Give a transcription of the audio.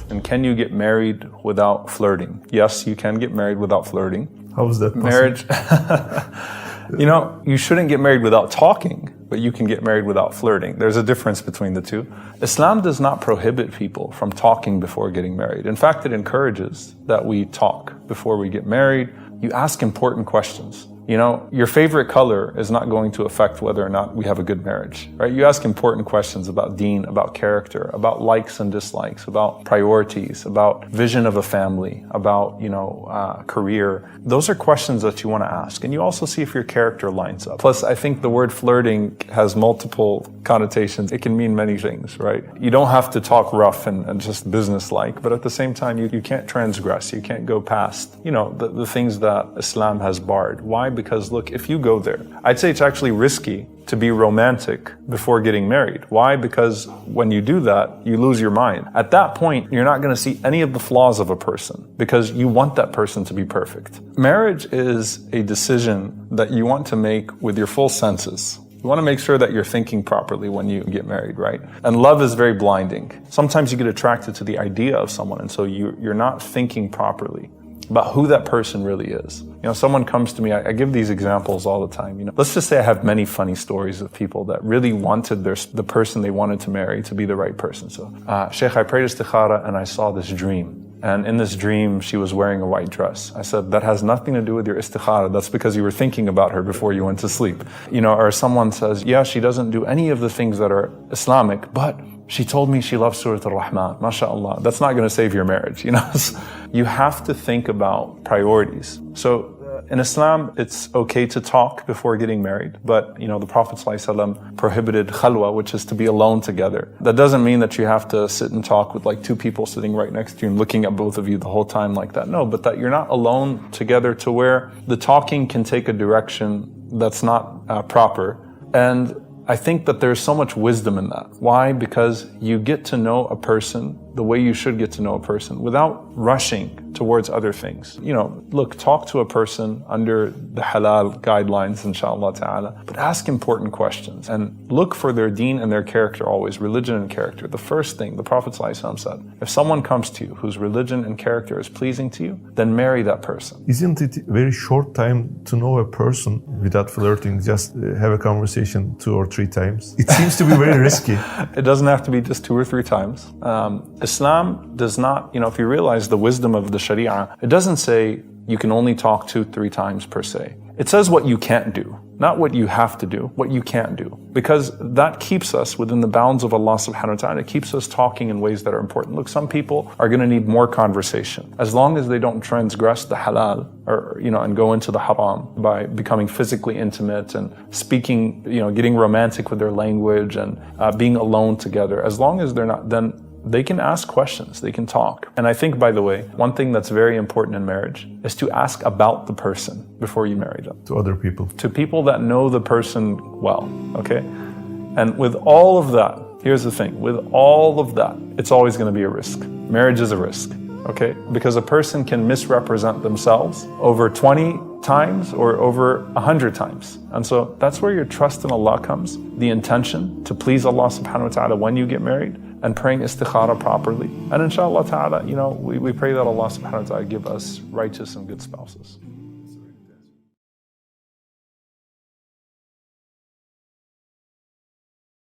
And can you get married without flirting? Yes, you can get married without flirting. How is that possible? Marriage, you shouldn't get married without talking, but you can get married without flirting. There's a difference between the two. Islam does not prohibit people from talking before getting married. In fact, it encourages that we talk before we get married. You ask important questions. Your favorite color is not going to affect whether or not we have a good marriage, right? You ask important questions about deen, about character, about likes and dislikes, about priorities, about vision of a family, about, career. Those are questions that you want to ask. And you also see if your character lines up. Plus, I think the word flirting has multiple connotations. It can mean many things, right? You don't have to talk rough and just business-like, but at the same time, you can't transgress. You can't go past, the things that Islam has barred. Why? Because look, if you go there, I'd say it's actually risky to be romantic before getting married. Why? Because when you do that, you lose your mind. At that point, you're not going to see any of the flaws of a person because you want that person to be perfect. Marriage is a decision that you want to make with your full senses. You want to make sure that you're thinking properly when you get married, right? And love is very blinding. Sometimes you get attracted to the idea of someone, and so you're not thinking properly about who that person really is. Someone comes to me, I give these examples all the time. Let's just say I have many funny stories of people that really wanted the person they wanted to marry to be the right person. So, Sheikh, I prayed istikhara and I saw this dream. And in this dream, she was wearing a white dress. I said, that has nothing to do with your istikhara. That's because you were thinking about her before you went to sleep. Or someone says, yeah, she doesn't do any of the things that are Islamic, but she told me she loves Surah Al-Rahman. MashaAllah. That's not going to save your marriage, You have to think about priorities. So in Islam, it's okay to talk before getting married, but the Prophet ﷺ prohibited khalwa, which is to be alone together. That doesn't mean that you have to sit and talk with like two people sitting right next to you and looking at both of you the whole time like that. No, but that you're not alone together to where the talking can take a direction that's not proper. And I think that there's so much wisdom in that. Why? Because you get to know a person the way you should get to know a person without rushing towards other things. Look, talk to a person under the halal guidelines, inshallah ta'ala, but ask important questions and look for their deen and their character always, religion and character. The first thing, the Prophet ﷺ said, if someone comes to you whose religion and character is pleasing to you, then marry that person. Isn't it a very short time to know a person without flirting, just have a conversation 2 or 3 times? It seems to be very risky. It doesn't have to be just 2 or 3 times. Islam does not, if you realize the wisdom of the Sharia, it doesn't say you can only talk 2-3 times per se. It says what you can't do, not what you have to do, what you can't do. Because that keeps us within the bounds of Allah subhanahu wa ta'ala. It keeps us talking in ways that are important. Look, some people are going to need more conversation. As long as they don't transgress the halal or, and go into the haram by becoming physically intimate and speaking, getting romantic with their language and being alone together. As long as they're not, then they can ask questions, they can talk. And I think, by the way, one thing that's very important in marriage is to ask about the person before you marry them. To other people. To people that know the person well, okay? And with all of that, here's the thing, with all of that, it's always going to be a risk. Marriage is a risk, okay? Because a person can misrepresent themselves over 20 times or over 100 times. And so that's where your trust in Allah comes, the intention to please Allah subhanahu wa ta'ala when you get married, and praying istikhara properly. And inshallah ta'ala, we pray that Allah subhanahu wa ta'ala give us righteous and good spouses.